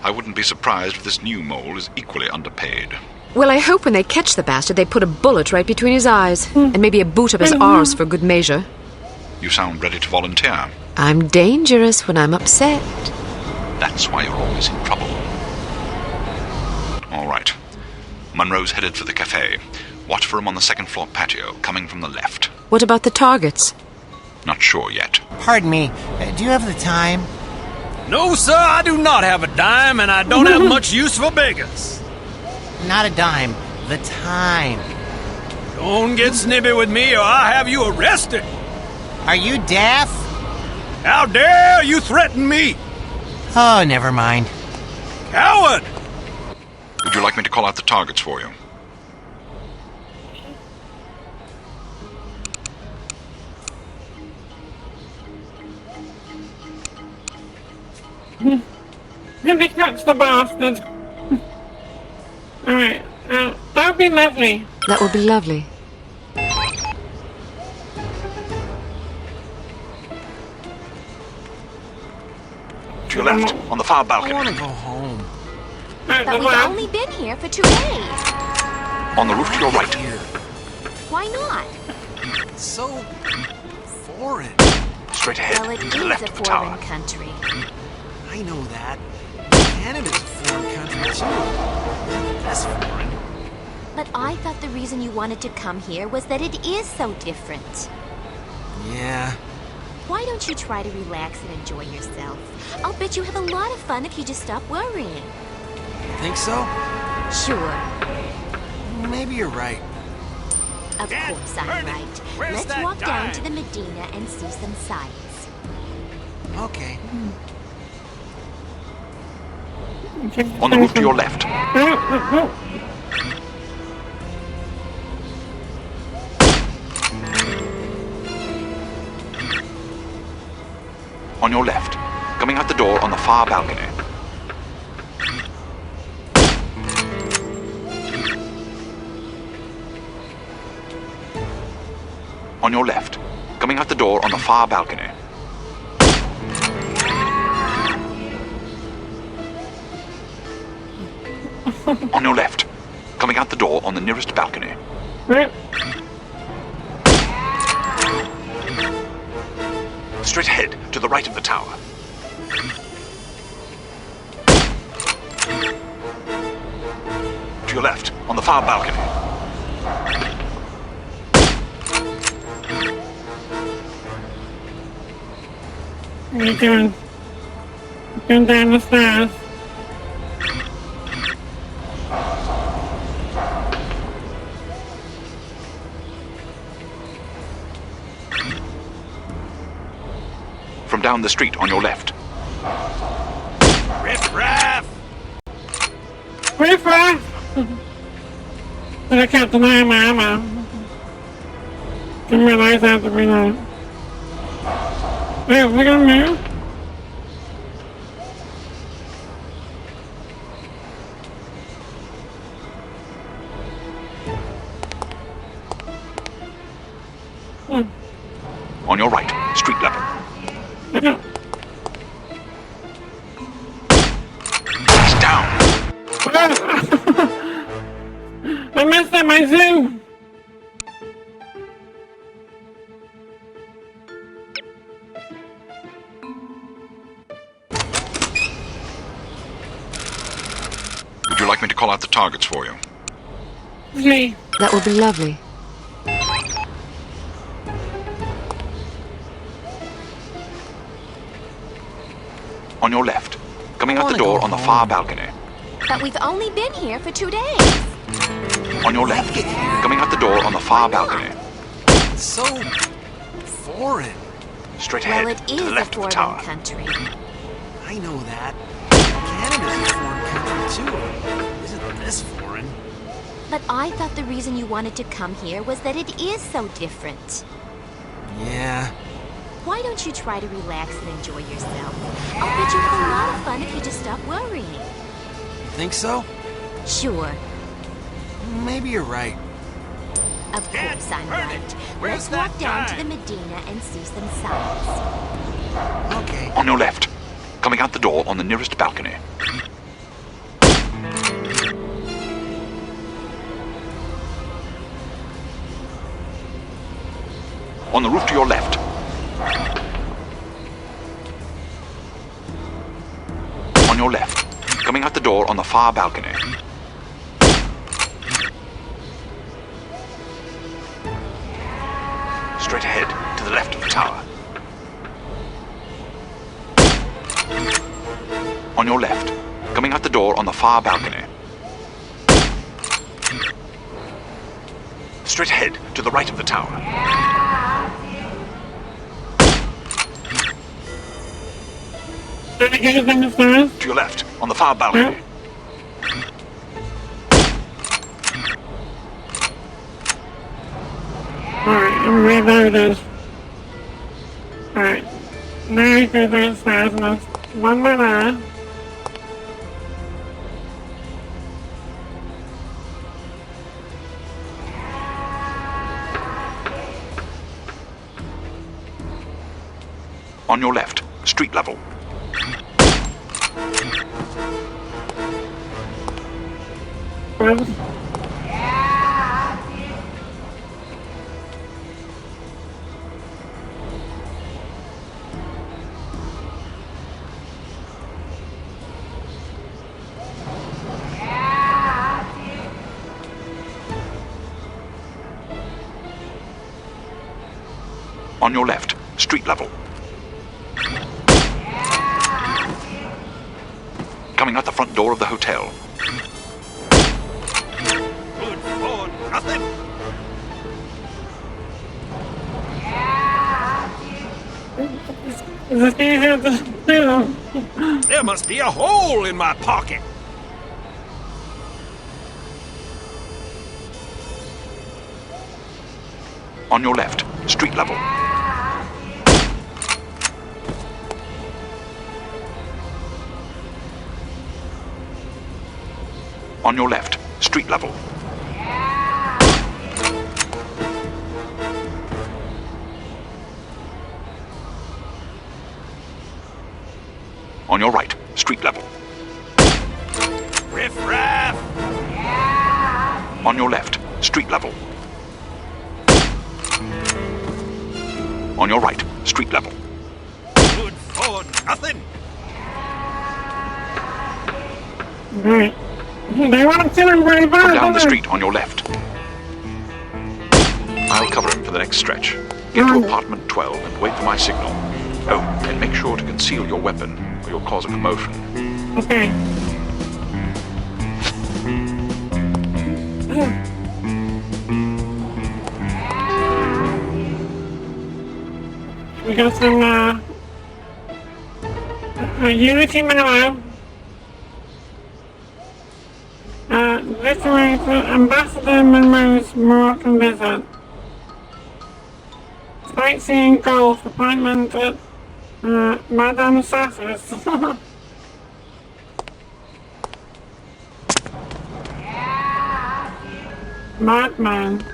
I wouldn't be surprised if this new mole is equally underpaid. Well, I hope when they catch the bastard, they put a bullet right between his eyes. And maybe a boot up his arse for good measure. You sound ready to volunteer. I'm dangerous when I'm upset. That's why you're always in trouble. All right. Monroe's headed for the cafe. Watch for him on the second floor patio, coming from the left. What about the targets? Not sure yet. Pardon me, do you have the time? No, sir, I do not have a dime, and I don't have much use for beggars. Not a dime, the time. Don't get snippy with me, or I'll have you arrested. Are you deaf? How dare you threaten me? Oh, never mind. Coward! Would you like me to call out the targets for you? Let me catch the bastard. Alright, that would be lovely. That would be lovely. To your left, on the far balcony. I want to go home. But we've only been here for 2 days. On the roof to your right. Why not? It's so foreign. Straight ahead, Well, it to is the left a of the tower. foreign country. I know that. Canada's a foreign country, too. That's foreign. But I thought the reason you wanted to come here was that it is so different. Yeah. Why don't you try to relax and enjoy yourself? I'll bet you have a lot of fun if you just stop worrying. Think so? Sure. Maybe you're right. Of course I'm right. Let's walk down to the Medina and see some sights. Okay. On the roof to your left. On your left. Coming out the door on the far balcony. On your left. Coming out the door on the far balcony. On your left. Coming out the door on the nearest balcony. Straight ahead, to the right of the tower. To your left, on the far balcony. What are you doing? Going down the stairs. From down the street on your left. Riff-raff! Riff-raff! But I can't deny my ammo. Didn't realize I had to reload. Wait, we're gonna move? On your right, street level. He's down. I messed up my zoom. Would you like me to call out the targets for you? Me. That would be lovely. On your left, coming out the door on the far balcony. But we've only been here for 2 days. On your left, coming out the door on the far balcony. It's so foreign. Straight ahead, Well, it to is the a left of the foreign tower. country. I know that. Canada's a foreign country too. Isn't this foreign? But I thought the reason you wanted to come here was that it is so different. Yeah. Why don't you try to relax and enjoy yourself? I'll bet you have a lot of fun if you just stop worrying. You think so? Sure. Maybe you're right. Of course I'm right. Let's walk down to the Medina and see some sights. Okay. On your left, coming out the door on the nearest balcony. On the roof to your left. On your left, coming out the door on the far balcony. Straight ahead, to the left of the tower. On your left, coming out the door on the far balcony. Straight ahead, to the right of the tower. To your left, on the far balcony. Alright, I'm reloaded. Alright. Now I go downstairs and there's one more there. On your left, street level. Oops. On your left, street level. Coming out the front door of the hotel. Good for nothing. There must be a hole in my pocket. On your left, street level. On your left, street level. On your right, street level. Riff raff. On your left, street level. On your right, street level. Good for nothing. Alright. They want to kill him very bad. Come down the street on your left. I'll cover him for the next stretch. Get to apartment 12 and wait for my signal. Oh, and make sure to conceal your weapon, or you'll cause a commotion. Okay. We got some, Unity Memo. This way for Ambassador Monroe's Moroccan visit. Sightseeing golf appointment at, Madame Sassa's. Madman.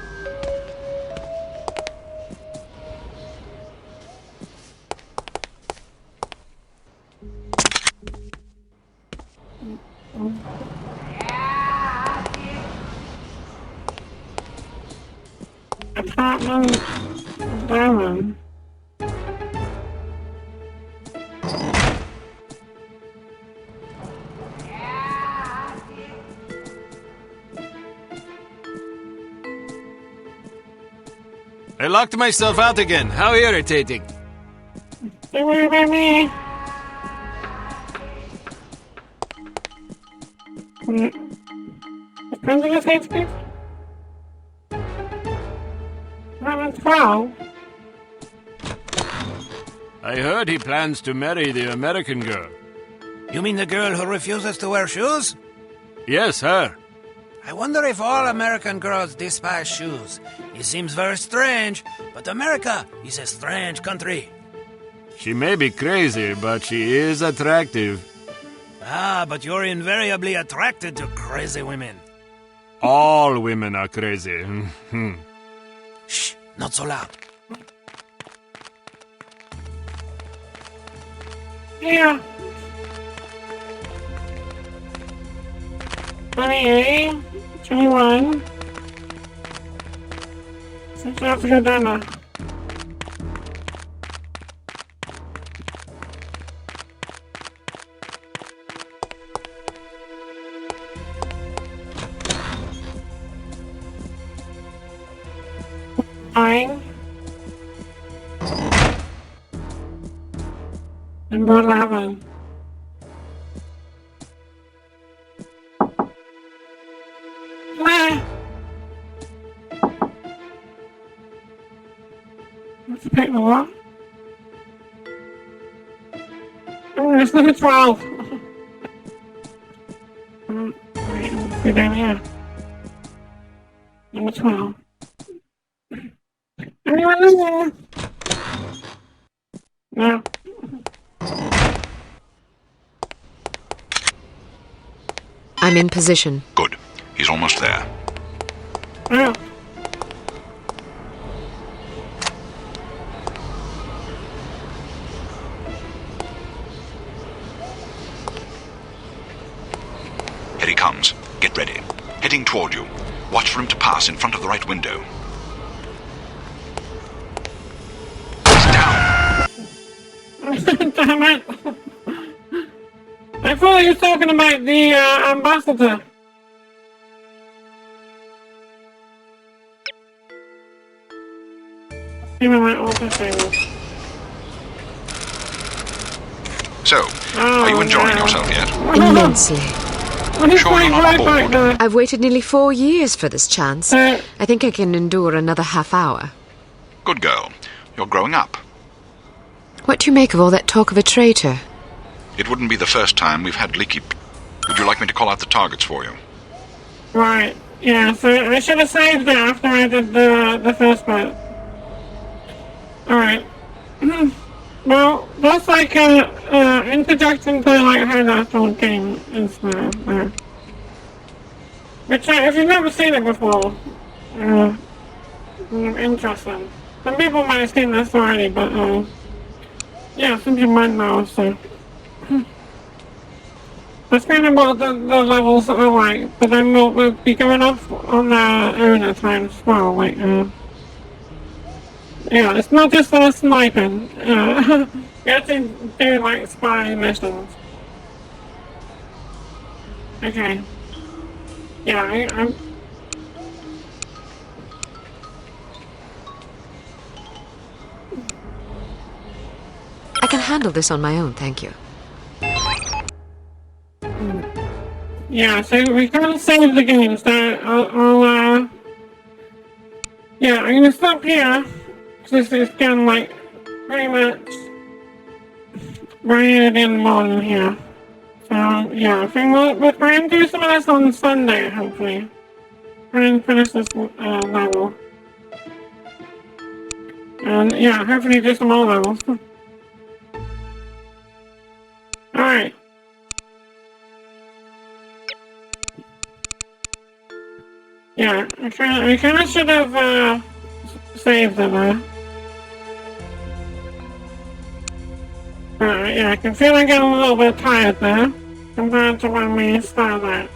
Apartment 11. I locked myself out again. How irritating. Don't worry about me. Depends on the safe space. Apartment 12. I heard he plans to marry the American girl. You mean the girl who refuses to wear shoes? Yes, her. I wonder if all American girls despise shoes. It seems very strange, but America is a strange country. She may be crazy, but she is attractive. Ah, but you're invariably attracted to crazy women. All women are crazy. Shh, not so loud. Yeah. 28, 21. Since you have to go down now. Nine. Number 11. Let's pick the what? Oh, it's number 12. Wait, let's go down here. Number 12. Anyone in there? No. I'm in position. Good. He's almost there. Oh. Here he comes. Get ready. Heading toward you. Watch for him to pass in front of the right window. Damn it! I thought you were talking about the ambassador. Give me my auto thing. So, are you enjoying yourself yet? Immensely. Sure you're not bored? I've waited nearly 4 years for this chance. I think I can endure another half hour. Good girl. You're growing up. What do you make of all that talk of a traitor? It wouldn't be the first time we've had leaky... Would you like me to call out the targets for you? Right. Yeah, so I should have saved that after I did the first part. Alright. Well, that's like a introduction to like how the actual game is there. Which if you've never seen it before, interesting. Some people might have seen this already, but yeah, some people might know, so. That's kind of what the levels are like, but then we'll be going off on our own at times as well, like, yeah, it's not just sniping, you have to do, like, spy missions. Okay. Yeah, I'm... I can handle this on my own, thank you. Yeah, so we can't save the game, so I'll yeah, I'm gonna stop here, because this is kind of like, pretty much, right in more here. So, yeah, I think we're going to do some of this on Sunday, hopefully. Try and finish this level. And, yeah, hopefully do some more levels. Alright. Yeah, I kinda should have, saved it, yeah, I can feel I'm getting a little bit tired there, compared to when we started out.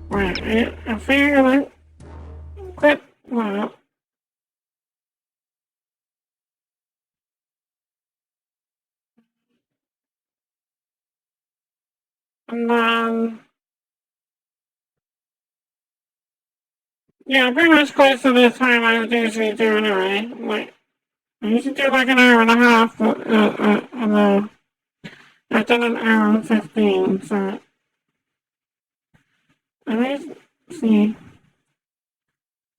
Right, I think I'm gonna quit Well, and then, yeah, pretty much close to the time I would usually do anyway. Like, I usually do like an hour and a half, and I've done an hour and 15, so let me see.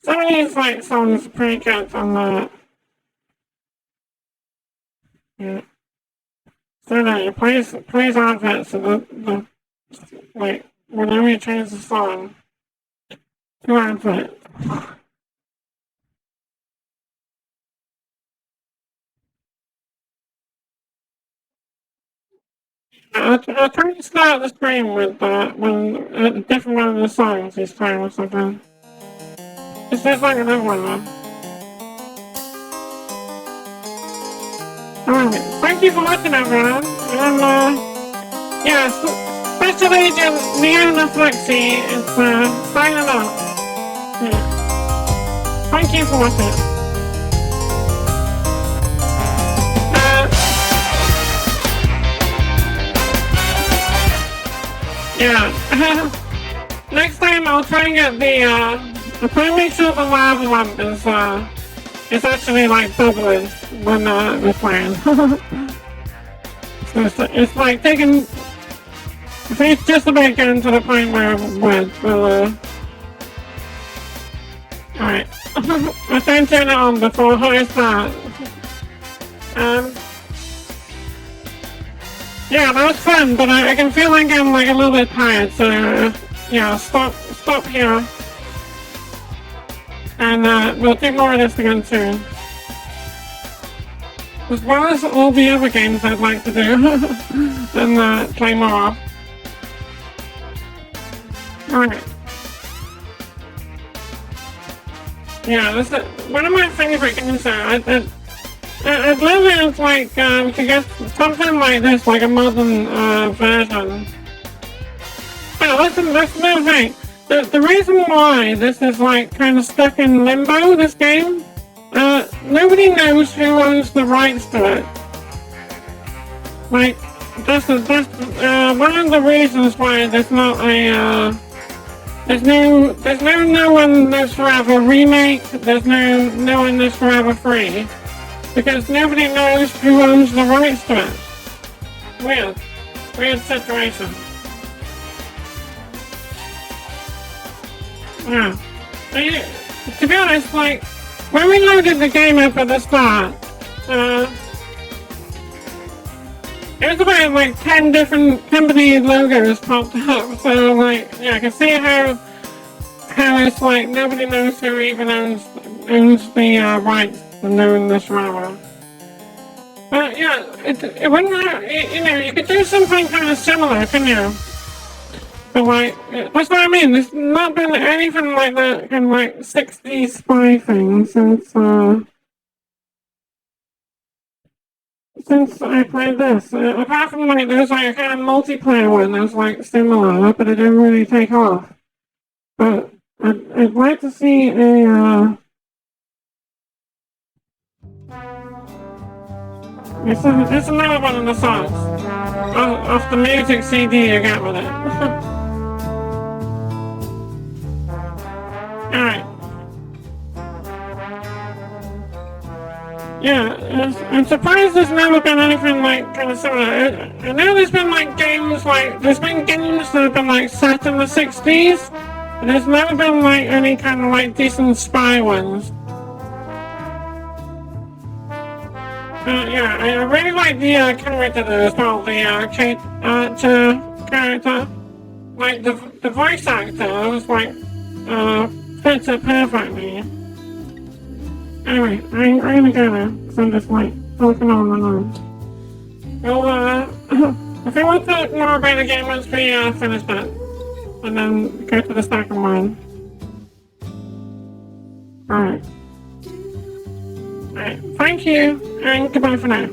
Some of these like songs are pretty good on the, yeah. So that it plays adverts so the like whenever you change the song to advert. I'll try to start the stream with when a different one of the songs is playing or something. It's just like another one though. Alright, thank you for watching everyone. And yeah, Special Agent Leona Flexi is signing off. Yeah. Thank you for watching. Yeah. Next time I'll try and get I'll try and make sure the lava lamp is actually like bubbling when we're playing. So it's like taking, I think it's just about getting to the point where we'll alright. I'll try and turn it on before I start. Yeah, that was fun, but I can feel like I'm like a little bit tired, so yeah, stop here. And we'll do more of this again soon. As well as all the other games I'd like to do and play more of. Alright. Yeah, this is one of my favorite games there. I'd love it if, like, to get something like this, like a modern version. Yeah, that's another thing. The reason why this is, like, kind of stuck in limbo, this game, nobody knows who owns the rights to it. Like, that's one of the reasons why there's not a, there's no No One Lives Forever remake, there's no One Lives Forever 3. Because nobody knows who owns the rights to it. Weird situation. Yeah. To be honest, like, when we loaded the game up at the start, it was about like 10 different company logos popped up, so like, yeah, I can see how it's like nobody knows who even owns the rights. The No One Lives Forever. But yeah, it wouldn't you know, you could do something kind of similar, couldn't you? But like, that's what I mean, there's not been anything like that in like 60s spy thing since I played this. Apart from like, there's like a kind of multiplayer one that was like similar, but it didn't really take off. But I'd like to see a It's another one of the songs off the music CD you got with it. Alright. Yeah, I'm surprised there's never been anything like kind of similar. I know there's been like games there's been games that have been like set in the 60s, but there's never been like any kind of like decent spy ones. Yeah, I really like the character there as well, the Kate character. Like, the voice actor was like, fits it perfectly. Anyway, I'm gonna go now, because I'm just like, talking on and on. Well, if you want to talk more about the game once we finish that, and then go to the second one. Alright. Alright, thank you, and goodbye for now.